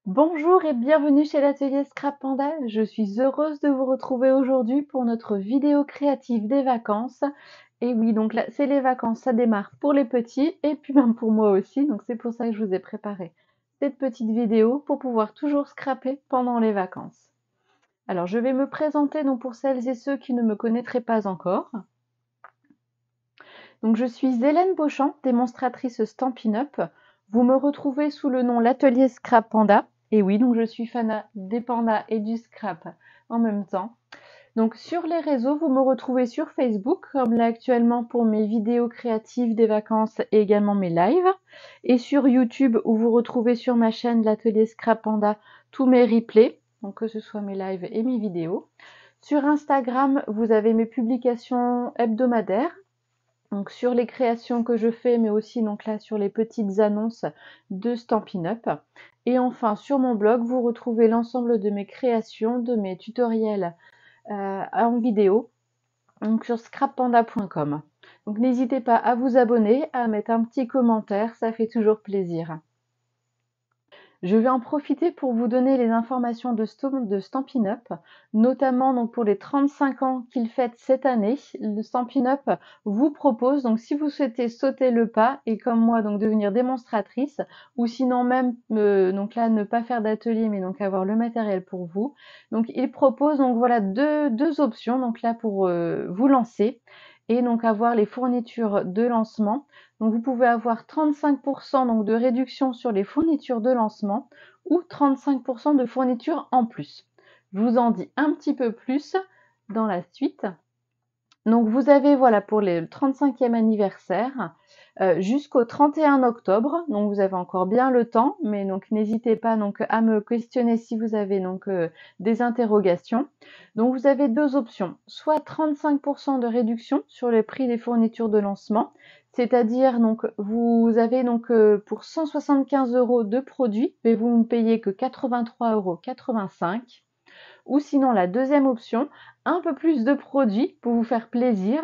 Bonjour et bienvenue chez l'atelier Scrap Panda. Je suis heureuse de vous retrouver aujourd'hui pour notre vidéo créative des vacances. Et oui, donc là, c'est les vacances, ça démarre pour les petits et puis même pour moi aussi. Donc c'est pour ça que je vous ai préparé cette petite vidéo pour pouvoir toujours scraper pendant les vacances. Alors je vais me présenter donc pour celles et ceux qui ne me connaîtraient pas encore. Donc je suis Hélène Beauchamp, démonstratrice Stampin' Up. Vous me retrouvez sous le nom l'atelier Scrap Panda. Et oui, donc je suis fan des pandas et du scrap en même temps. Donc sur les réseaux, vous me retrouvez sur Facebook, comme là actuellement pour mes vidéos créatives des vacances et également mes lives. Et sur YouTube, où vous retrouvez sur ma chaîne l'atelier Scrap Panda tous mes replays, donc que ce soit mes lives et mes vidéos. Sur Instagram, vous avez mes publications hebdomadaires. Donc sur les créations que je fais, mais aussi donc là sur les petites annonces de Stampin' Up. Et enfin sur mon blog, vous retrouvez l'ensemble de mes créations, de mes tutoriels en vidéo, donc sur scrappanda.com. Donc n'hésitez pas à vous abonner, à mettre un petit commentaire, ça fait toujours plaisir. Je vais en profiter pour vous donner les informations de Stampin' Up, notamment donc pour les 35 ans qu'il fête cette année. Le Stampin' Up vous propose, donc si vous souhaitez sauter le pas et comme moi donc devenir démonstratrice, ou sinon même donc là ne pas faire d'atelier mais donc avoir le matériel pour vous. Donc il propose donc voilà deux options donc là pour vous lancer et donc avoir les fournitures de lancement. Donc vous pouvez avoir 35% donc de réduction sur les fournitures de lancement ou 35% de fournitures en plus. Je vous en dis un petit peu plus dans la suite. Donc vous avez voilà pour le 35e anniversaire jusqu'au 31 octobre. Donc vous avez encore bien le temps, mais donc n'hésitez pas donc à me questionner si vous avez donc des interrogations. Donc vous avez deux options, soit 35% de réduction sur le prix des fournitures de lancement, c'est-à-dire donc vous avez donc pour 175 € de produits, mais vous ne payez que 83,85 €. Ou sinon la deuxième option, un peu plus de produits pour vous faire plaisir.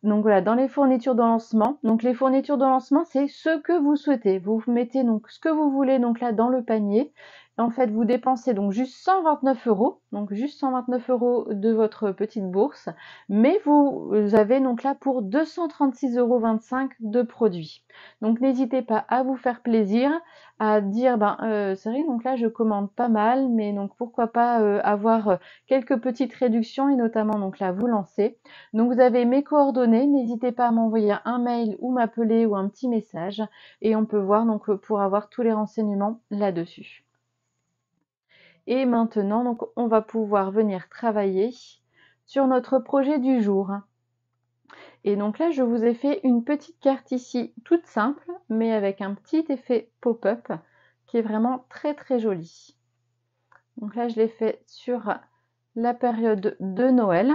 Donc voilà, dans les fournitures de lancement. Donc les fournitures de lancement, c'est ce que vous souhaitez. Vous mettez donc ce que vous voulez donc là dans le panier. En fait, vous dépensez donc juste 129 €, donc juste 129 € de votre petite bourse, mais vous avez donc là pour 236,25 € de produits. Donc n'hésitez pas à vous faire plaisir, à dire c'est vrai donc là je commande pas mal, mais donc pourquoi pas avoir quelques petites réductions et notamment donc là vous lancer. Donc vous avez mes coordonnées, n'hésitez pas à m'envoyer un mail ou m'appeler ou un petit message et on peut voir donc pour avoir tous les renseignements là-dessus. Et maintenant donc on va pouvoir venir travailler sur notre projet du jour. Et donc là je vous ai fait une petite carte ici toute simple mais avec un petit effet pop-up qui est vraiment très très joli. Donc là je l'ai fait sur la période de Noël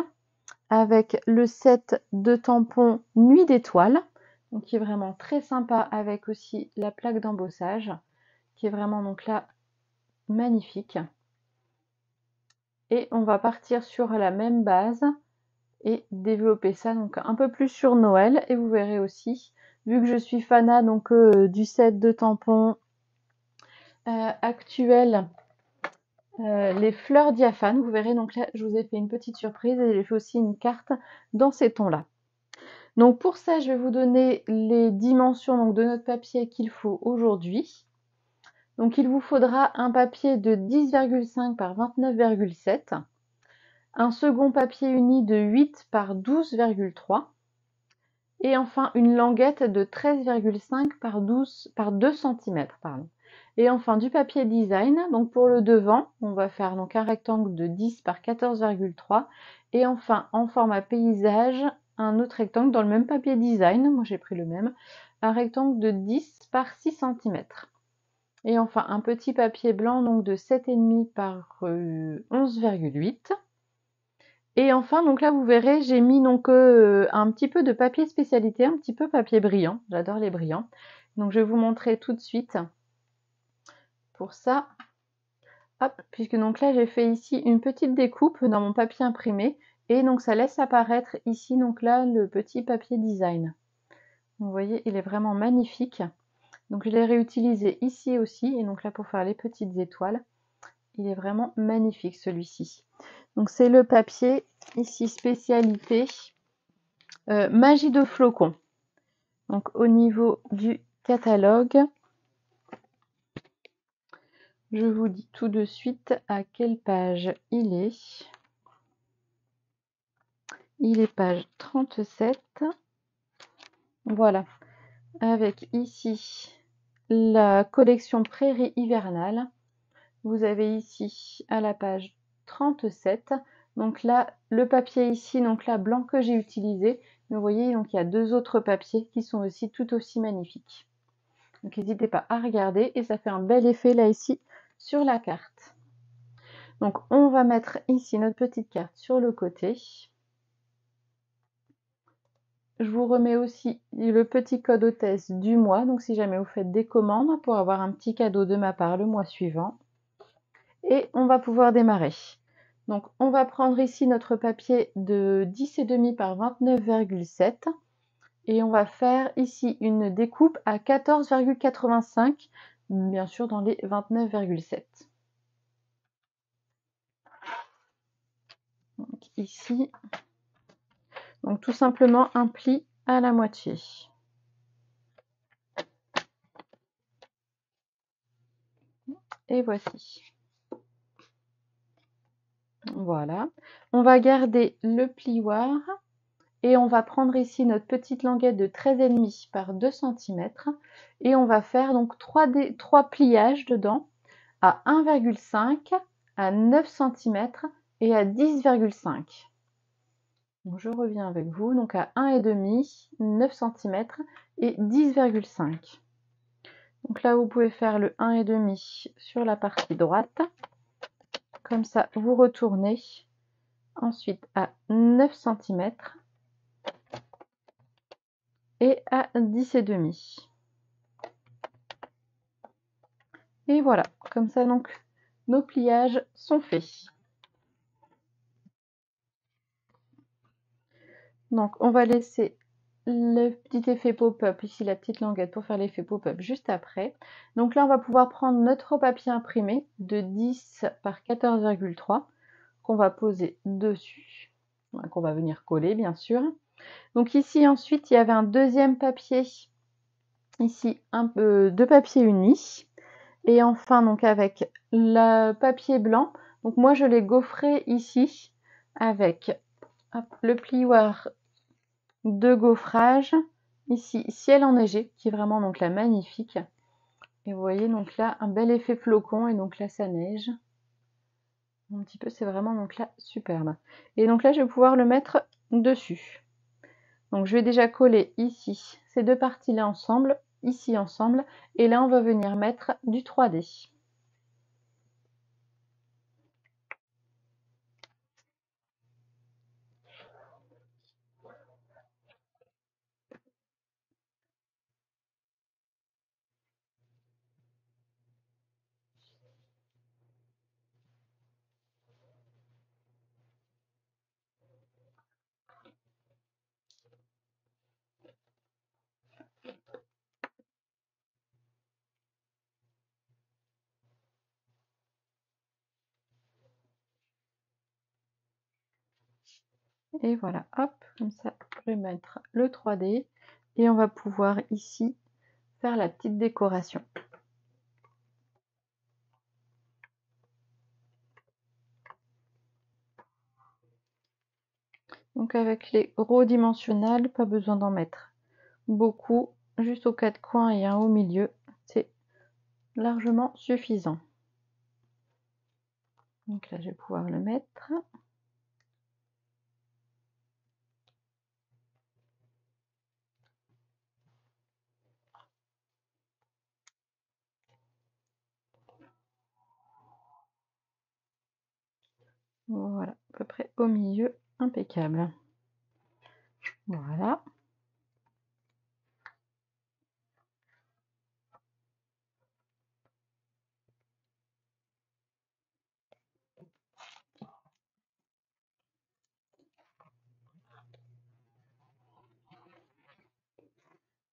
avec le set de tampons Nuit d'étoiles, donc qui est vraiment très sympa avec aussi la plaque d'embossage qui est vraiment donc là magnifique. Et on va partir sur la même base et développer ça donc un peu plus sur Noël et vous verrez aussi, vu que je suis fanat donc du set de tampons actuel, les fleurs diaphanes, vous verrez donc là je vous ai fait une petite surprise et j'ai fait aussi une carte dans ces tons là. Donc pour ça je vais vous donner les dimensions donc, de notre papier qu'il faut aujourd'hui. Donc il vous faudra un papier de 10,5 par 29,7, un second papier uni de 8 par 12,3 et enfin une languette de 13,5 par 2 cm. Et enfin du papier design, donc pour le devant, on va faire donc un rectangle de 10 par 14,3 et enfin en format paysage, un autre rectangle dans le même papier design, moi j'ai pris le même, un rectangle de 10 par 6 cm. Et enfin un petit papier blanc donc de 7,5 par 11,8. Et enfin, donc là, vous verrez, j'ai mis donc un petit peu de papier spécialité, un petit peu papier brillant. J'adore les brillants. Donc, je vais vous montrer tout de suite pour ça. Hop, puisque donc là, j'ai fait ici une petite découpe dans mon papier imprimé. Et donc, ça laisse apparaître ici, donc là, le petit papier design. Vous voyez, il est vraiment magnifique. Donc je l'ai réutilisé ici aussi, et donc là pour faire les petites étoiles. Il est vraiment magnifique celui-ci. Donc c'est le papier ici spécialité Magie de flocons. Donc au niveau du catalogue, je vous dis tout de suite à quelle page il est. Il est page 37. Voilà. Avec ici la collection Prairie hivernale. Vous avez ici à la page 37. Donc là, le papier ici, donc là, blanc que j'ai utilisé. Mais vous voyez, donc il y a deux autres papiers qui sont aussi tout aussi magnifiques. Donc n'hésitez pas à regarder et ça fait un bel effet là ici sur la carte. Donc on va mettre ici notre petite carte sur le côté. Je vous remets aussi le petit code hôtesse du mois. Donc si jamais vous faites des commandes pour avoir un petit cadeau de ma part le mois suivant. Et on va pouvoir démarrer. Donc on va prendre ici notre papier de 10,5 par 29,7 et on va faire ici une découpe à 14,85, bien sûr dans les 29,7. Donc ici, donc tout simplement un pli à la moitié. Et voici. Voilà. On va garder le plioir et on va prendre ici notre petite languette de 13,5 par 2 cm et on va faire donc 3 pliages dedans à 1,5, à 9 cm et à 10,5. Donc je reviens avec vous, donc à 1,5, 9 cm et 10,5. Donc là vous pouvez faire le 1,5 sur la partie droite, comme ça vous retournez ensuite à 9 cm et à 10,5. Et voilà, comme ça donc nos pliages sont faits. Donc on va laisser le petit effet pop-up, ici la petite languette pour faire l'effet pop-up juste après. Donc là on va pouvoir prendre notre papier imprimé de 10 par 14,3 qu'on va poser dessus, qu'on va venir coller bien sûr. Donc ici ensuite il y avait un deuxième papier, ici de papier uni. Et enfin, donc avec le papier blanc, donc moi je l'ai gaufré ici avec le plioir de gaufrage, ici ciel enneigé, qui est vraiment donc là magnifique. Et vous voyez donc là un bel effet flocon et donc là ça neige. Un petit peu, c'est vraiment donc là superbe. Et donc là je vais pouvoir le mettre dessus. Donc je vais déjà coller ici ces deux parties là ensemble, ici ensemble, et là on va venir mettre du 3D. Et voilà, hop, comme ça, je vais mettre le 3D et on va pouvoir ici faire la petite décoration. Donc avec les gros dimensionnels, pas besoin d'en mettre beaucoup, juste aux quatre coins et un au milieu, c'est largement suffisant. Donc là, je vais pouvoir le mettre. Voilà, à peu près au milieu, impeccable. Voilà.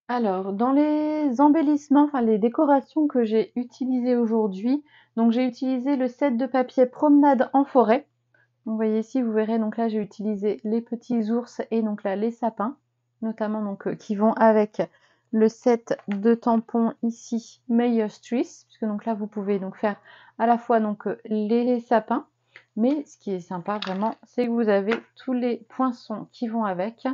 Alors, dans les embellissements, enfin les décorations que j'ai utilisées aujourd'hui, donc j'ai utilisé le set de papier promenade en forêt. Donc, vous voyez ici, vous verrez, donc là j'ai utilisé les petits ours et donc là les sapins, notamment donc qui vont avec le set de tampons ici Mayer's Trees, puisque donc là vous pouvez donc faire à la fois donc les sapins, mais ce qui est sympa vraiment, c'est que vous avez tous les poinçons qui vont avec.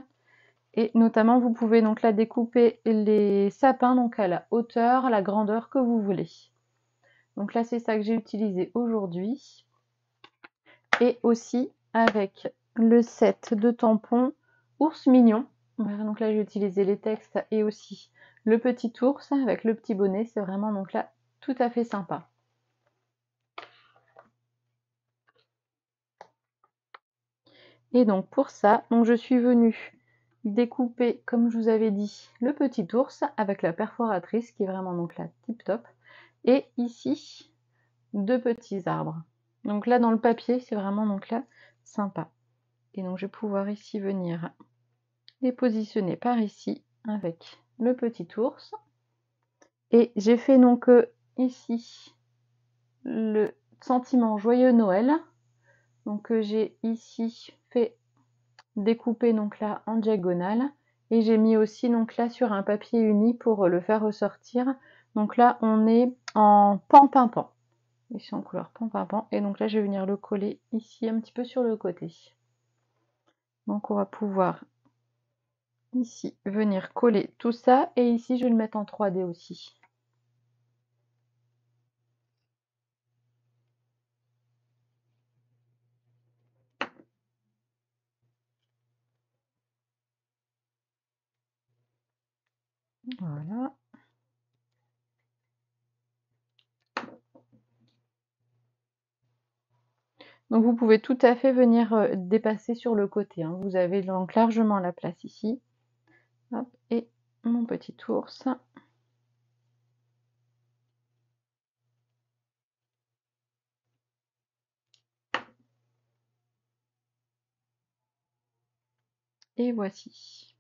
Et notamment, vous pouvez donc là découper les sapins donc à la hauteur, à la grandeur que vous voulez. Donc là, c'est ça que j'ai utilisé aujourd'hui. Et aussi avec le set de tampons ours mignon. Voilà, donc là, j'ai utilisé les textes et aussi le petit ours avec le petit bonnet. C'est vraiment donc là tout à fait sympa. Et donc pour ça, donc je suis venue découper, comme je vous avais dit, le petit ours avec la perforatrice qui est vraiment donc là tip top. Et ici, deux petits arbres. Donc là, dans le papier, c'est vraiment donc là sympa. Et donc je vais pouvoir ici venir les positionner par ici avec le petit ours. Et j'ai fait donc ici le sentiment joyeux Noël. Donc j'ai ici fait découper donc là en diagonale. Et j'ai mis aussi donc là sur un papier uni pour le faire ressortir. Donc là, on est en pan-pimpant. Ici en couleur pan-pimpant. Et donc là, je vais venir le coller ici un petit peu sur le côté. Donc on va pouvoir ici venir coller tout ça. Et ici, je vais le mettre en 3D aussi. Voilà. Donc vous pouvez tout à fait venir dépasser sur le côté, hein. Vous avez donc largement la place ici. Hop, et mon petit ours. Et voici.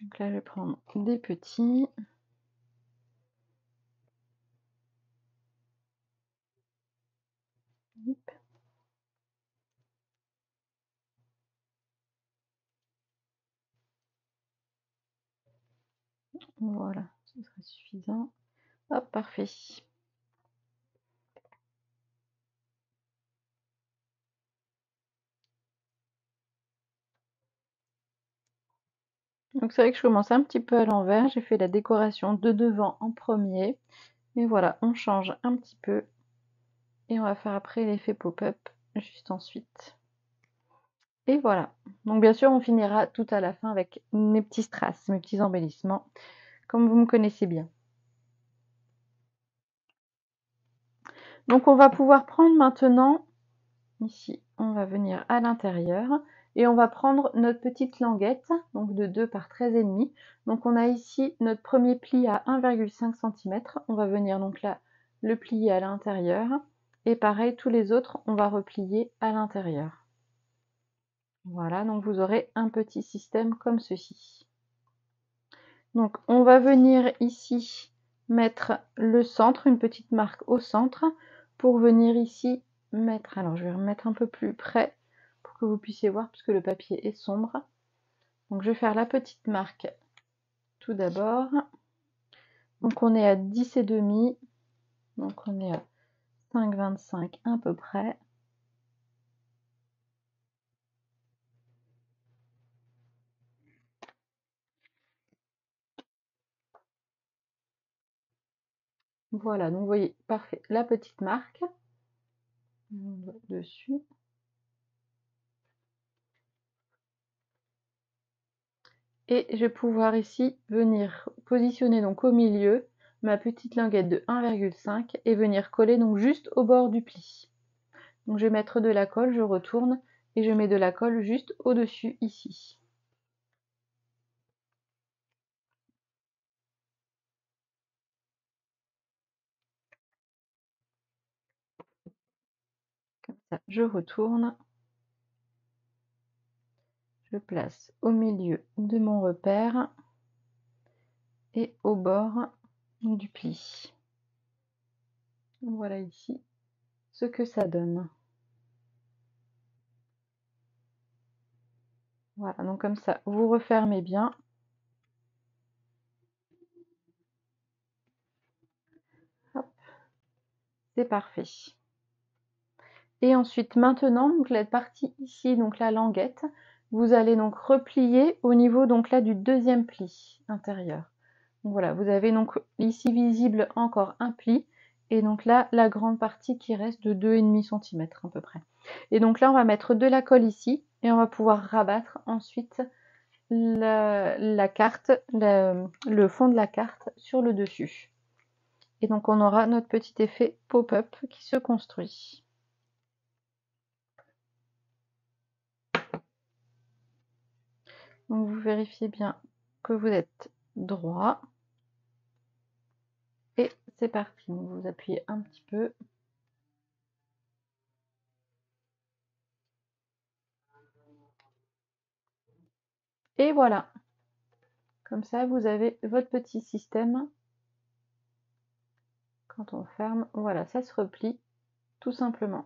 Donc là, je vais prendre des petits. Hop. Voilà, ce sera suffisant. Hop, parfait. Donc c'est vrai que je commence un petit peu à l'envers. J'ai fait la décoration de devant en premier. Mais voilà, on change un petit peu. Et on va faire après l'effet pop-up juste ensuite. Et voilà. Donc bien sûr, on finira tout à la fin avec mes petits strass, mes petits embellissements, comme vous me connaissez bien. Donc on va pouvoir prendre maintenant, ici, on va venir à l'intérieur et on va prendre notre petite languette, donc de 2 par 13,5. Donc on a ici notre premier pli à 1,5 cm. On va venir donc là le plier à l'intérieur. Et pareil, tous les autres, on va replier à l'intérieur. Voilà, donc vous aurez un petit système comme ceci. Donc on va venir ici mettre le centre, une petite marque au centre, pour venir ici mettre, alors je vais remettre un peu plus près pour que vous puissiez voir puisque le papier est sombre. Donc je vais faire la petite marque tout d'abord. Donc on est à 10,5, donc on est à 5,25 à peu près. Voilà, donc vous voyez, parfait, la petite marque. On va dessus. Et je vais pouvoir ici venir positionner donc au milieu ma petite languette de 1,5 et venir coller donc juste au bord du pli. Donc je vais mettre de la colle, je retourne et je mets de la colle juste au-dessus ici. Comme ça, je retourne. je place au milieu de mon repère et au bord du pli. Voilà ici ce que ça donne. Voilà, donc comme ça, vous refermez bien. Hop, c'est parfait. Et ensuite, maintenant, donc la partie ici, donc la languette, vous allez donc replier au niveau donc là du deuxième pli intérieur. Donc voilà, vous avez donc ici visible encore un pli, et donc là, la grande partie qui reste de 2,5 cm à peu près. Et donc là, on va mettre de la colle ici, et on va pouvoir rabattre ensuite la carte, le fond de la carte sur le dessus. Et donc on aura notre petit effet pop-up qui se construit. Donc vous vérifiez bien que vous êtes droit. Et c'est parti. Donc vous appuyez un petit peu. Et voilà. Comme ça, vous avez votre petit système. Quand on ferme, voilà, ça se replie tout simplement.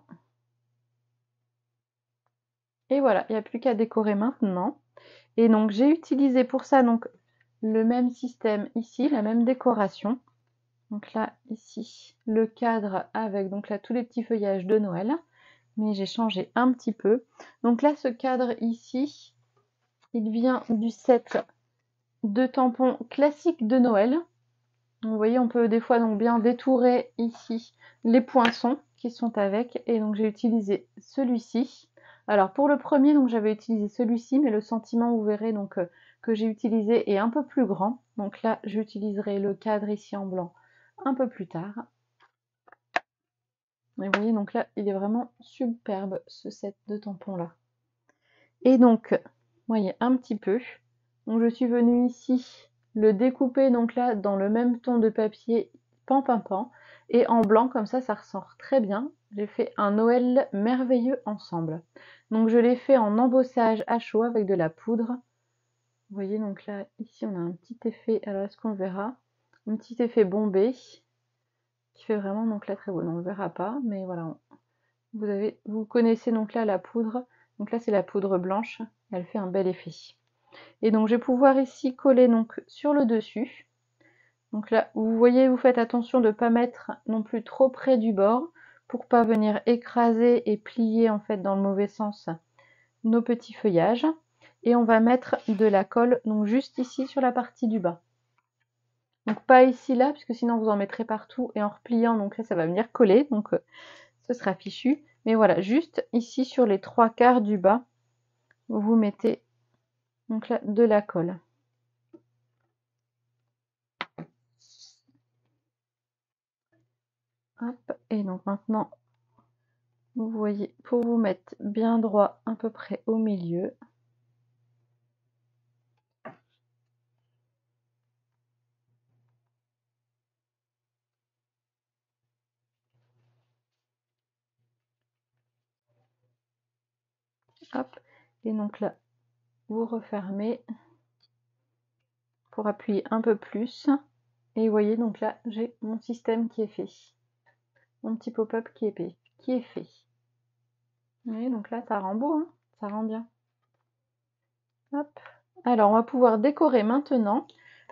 Et voilà, il n'y a plus qu'à décorer maintenant. Et donc j'ai utilisé pour ça donc le même système ici, la même décoration. Donc là, ici, le cadre avec donc là tous les petits feuillages de Noël. Mais j'ai changé un petit peu. Donc là, ce cadre ici, il vient du set de tampons classiques de Noël. Vous voyez, on peut des fois donc bien détourer ici les poinçons qui sont avec. Et donc j'ai utilisé celui-ci. Alors pour le premier, donc j'avais utilisé celui-ci, mais le sentiment, vous verrez donc que j'ai utilisé est un peu plus grand. Donc là, j'utiliserai le cadre ici en blanc un peu plus tard. Et vous voyez, donc là, il est vraiment superbe ce set de tampons là. Et donc, vous voyez un petit peu. Donc je suis venue ici le découper donc là dans le même ton de papier pan pan pan et en blanc comme ça ressort très bien. J'ai fait un Noël merveilleux ensemble. Donc je l'ai fait en embossage à chaud avec de la poudre. Vous voyez donc là ici on a un petit effet, alors est-ce qu'on le verra? Un petit effet bombé qui fait vraiment donc là très beau. On ne le verra pas mais voilà, vous connaissez donc là la poudre. Donc là c'est la poudre blanche, elle fait un bel effet. Et donc je vais pouvoir ici coller donc sur le dessus. Donc là, vous voyez, vous faites attention de ne pas mettre non plus trop près du bord pour pas venir écraser et plier en fait dans le mauvais sens nos petits feuillages. Et on va mettre de la colle donc juste ici sur la partie du bas. Donc pas ici là, puisque sinon vous en mettrez partout et en repliant, donc là ça va venir coller, donc ce sera fichu. Mais voilà, juste ici sur les 3/4 du bas, vous mettez donc là de la colle. Hop, et donc maintenant, vous voyez, pour vous mettre bien droit à peu près au milieu. Hop, et donc là, vous refermez pour appuyer un peu plus. Et vous voyez, donc là, j'ai mon système qui est fait. Mon petit pop-up qui est fait. Vous voyez, donc là, ça rend beau, hein, ça rend bien. Hop. Alors, on va pouvoir décorer maintenant.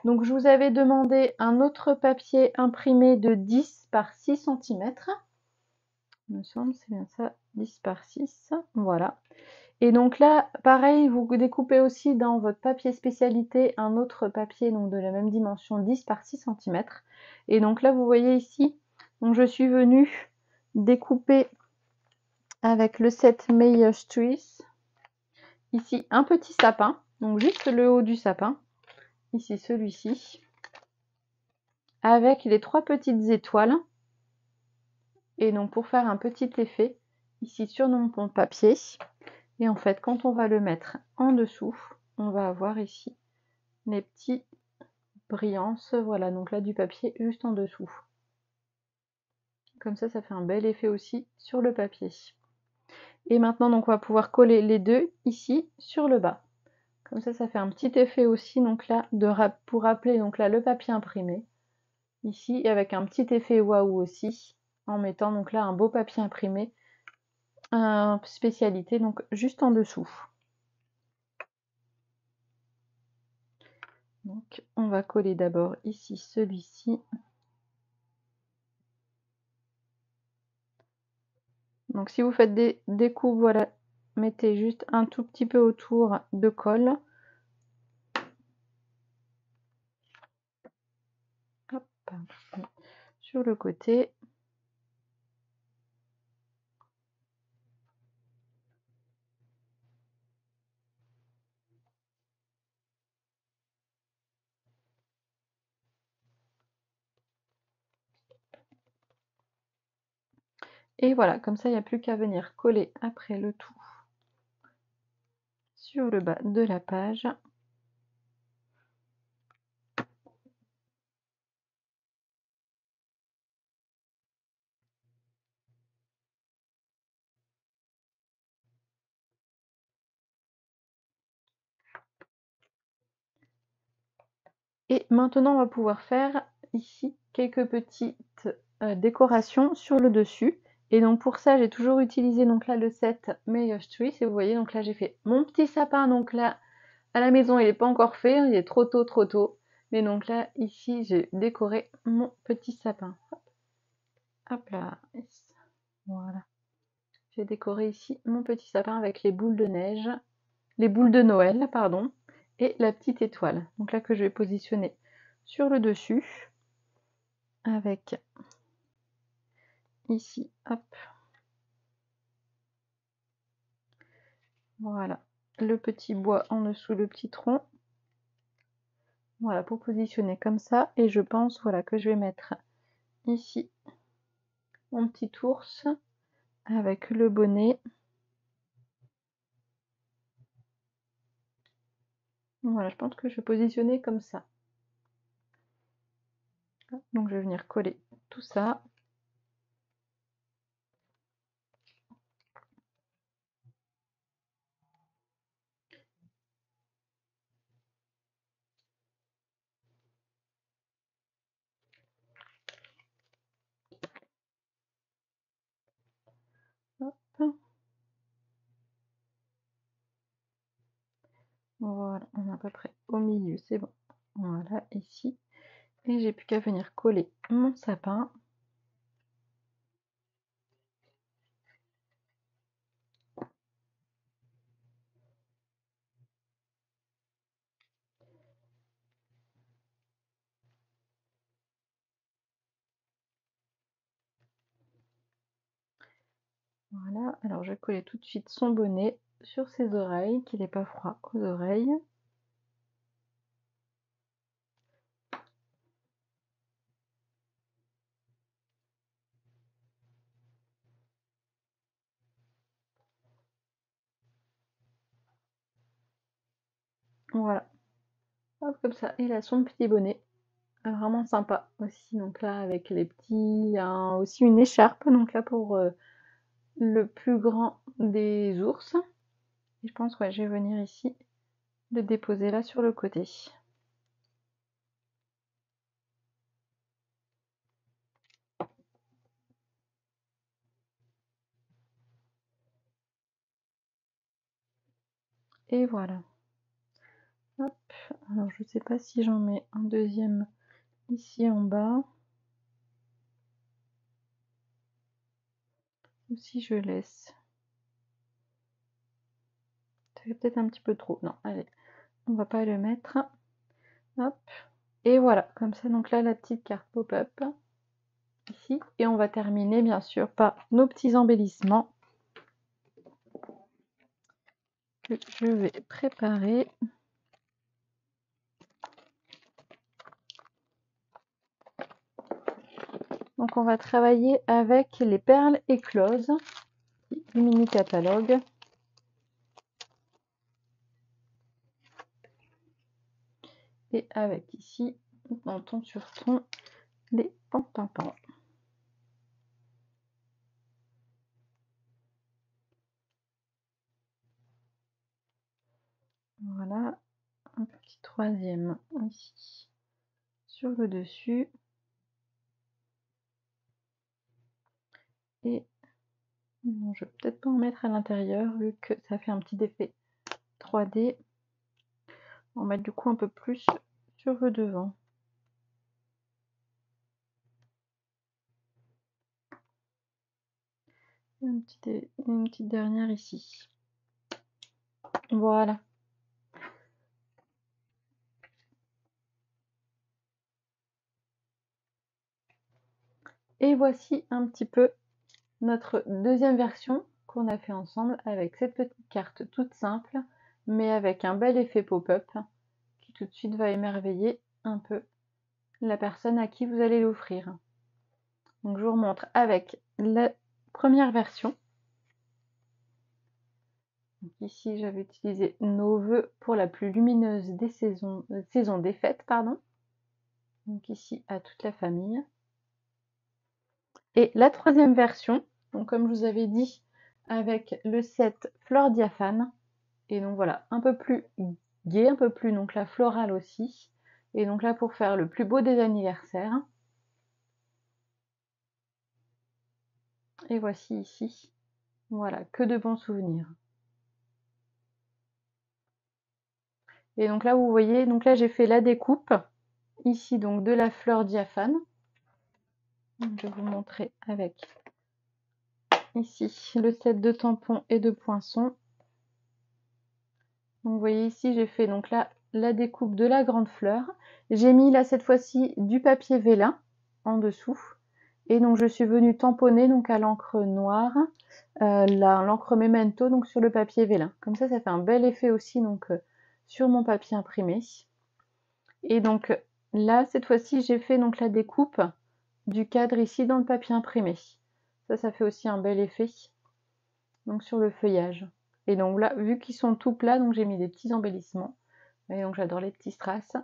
Donc, je vous avais demandé un autre papier imprimé de 10 par 6 cm. Il me semble, c'est bien ça, 10 par 6. Voilà. Et donc là, pareil, vous découpez aussi dans votre papier spécialité un autre papier donc de la même dimension, 10 par 6 cm. Et donc là, vous voyez ici, donc je suis venue découper avec le set May Trees. Ici, un petit sapin, donc juste le haut du sapin. Ici, celui-ci. Avec les 3 petites étoiles. Et donc pour faire un petit effet, ici sur mon papier. Et en fait, quand on va le mettre en dessous, on va avoir ici les petits brillances, voilà, donc là du papier juste en dessous. Comme ça fait un bel effet aussi sur le papier. Et maintenant, donc on va pouvoir coller les deux ici sur le bas. Comme ça fait un petit effet aussi, donc là, pour rappeler donc là le papier imprimé. Ici, et avec un petit effet waouh aussi, en mettant donc là un beau papier imprimé, un spécialité, donc juste en dessous. Donc on va coller d'abord ici celui-ci. Donc si vous faites des coupes, voilà, mettez juste un tout petit peu autour de colle. Hop, sur le côté. Et voilà, comme ça, il n'y a plus qu'à venir coller après le tout sur le bas de la page. Et maintenant, on va pouvoir faire ici quelques petites décorations sur le dessus. Et donc pour ça, j'ai toujours utilisé donc là le set Mayos Tree. Et vous voyez, donc là j'ai fait mon petit sapin. Donc là, à la maison, il n'est pas encore fait, il est trop tôt, trop tôt. Mais donc là, ici, j'ai décoré mon petit sapin. Hop là, voilà. J'ai décoré ici mon petit sapin avec les boules de neige, les boules de Noël, pardon, et la petite étoile. Donc là que je vais positionner sur le dessus, avec ici, hop, voilà, le petit bois en dessous, le petit tronc. Voilà, pour positionner comme ça. Et je pense, voilà, que je vais mettre ici mon petit ours avec le bonnet. Voilà, je pense que je vais positionner comme ça. Donc je vais venir coller tout ça. Hop. Voilà, on est à peu près au milieu, c'est bon. Voilà, ici. Et j'ai plus qu'à venir coller mon sapin. Voilà, alors je vais coller tout de suite son bonnet sur ses oreilles, qu'il n'ait pas froid aux oreilles. Voilà, hop, comme ça, il a son petit bonnet, vraiment sympa aussi. Donc là, avec les petits, aussi une écharpe, donc là pour le plus grand des ours. Et je pense, ouais, je vais venir ici le déposer là sur le côté. Et voilà. Hop, alors je sais pas si j'en mets un deuxième ici en bas. Ou si je laisse. Ça fait peut-être un petit peu trop. Non, allez, on va pas le mettre. Hop. Et voilà, comme ça, donc là, la petite carte pop-up. Ici. Et on va terminer, bien sûr, par nos petits embellissements. Que je vais préparer. Donc on va travailler avec les perles écloses du mini catalogue. Et avec ici, en ton sur ton, les pans-pam-pam. Voilà, un petit troisième ici sur le dessus. Et bon, je vais peut-être pas en mettre à l'intérieur vu que ça fait un petit effet 3D. On va mettre du coup un peu plus sur le devant. Et une petite dernière ici. Voilà. Et voici un petit peu notre deuxième version qu'on a fait ensemble avec cette petite carte toute simple, mais avec un bel effet pop-up qui tout de suite va émerveiller un peu la personne à qui vous allez l'offrir. Donc je vous remontre avec la première version. Donc ici j'avais utilisé nos vœux pour la plus lumineuse des saison des fêtes, pardon. Donc ici à toute la famille. Et la troisième version, donc comme je vous avais dit, avec le set fleurs diaphanes. Et donc voilà, un peu plus gai, un peu plus donc la florale aussi. Et donc là pour faire le plus beau des anniversaires. Et voici ici, voilà, que de bons souvenirs. Et donc là vous voyez, donc là j'ai fait la découpe, ici donc de la fleur diaphane. Donc, je vais vous montrer avec ici le set de tampons et de poinçons. Donc vous voyez ici j'ai fait donc là la découpe de la grande fleur. J'ai mis là cette fois-ci du papier vélin en dessous. Et donc je suis venue tamponner donc à l'encre noire, l'encre Memento donc sur le papier vélin. Comme ça fait un bel effet aussi donc sur mon papier imprimé. Et donc là cette fois-ci j'ai fait donc la découpe du cadre ici dans le papier imprimé. Ça fait aussi un bel effet donc sur le feuillage. Et donc là vu qu'ils sont tout plats, donc j'ai mis des petits embellissements. Et donc j'adore les petits strass.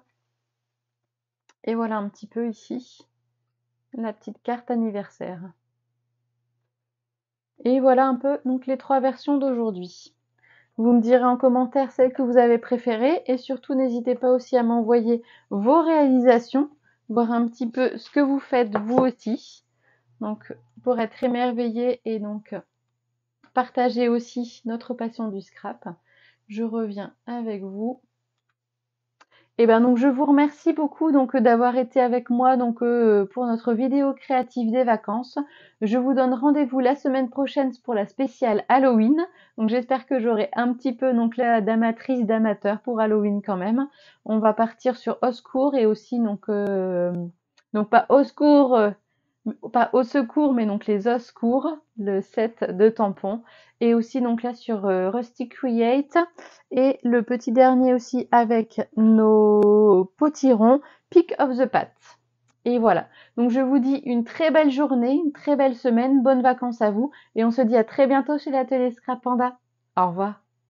Et voilà un petit peu ici la petite carte anniversaire. Et voilà un peu donc les trois versions d'aujourd'hui. Vous me direz en commentaire celle que vous avez préférée et surtout n'hésitez pas aussi à m'envoyer vos réalisations, voir un petit peu ce que vous faites vous aussi. Donc pour être émerveillé et donc partager aussi notre passion du scrap, je reviens avec vous. Et ben donc je vous remercie beaucoup donc d'avoir été avec moi donc pour notre vidéo créative des vacances. Je vous donne rendez-vous la semaine prochaine pour la spéciale Halloween. Donc j'espère que j'aurai un petit peu donc là d'amatrices, d'amateurs pour Halloween quand même. On va partir sur Au secours et aussi donc pas Au secours pas au secours, mais donc les secours, le set de tampons. Et aussi donc là sur Rusty Create. Et le petit dernier aussi avec nos potirons, Pick of the Pat. Et voilà. Donc je vous dis une très belle journée, une très belle semaine, bonnes vacances à vous. Et on se dit à très bientôt chez l'atelier Scrap Panda. Au revoir.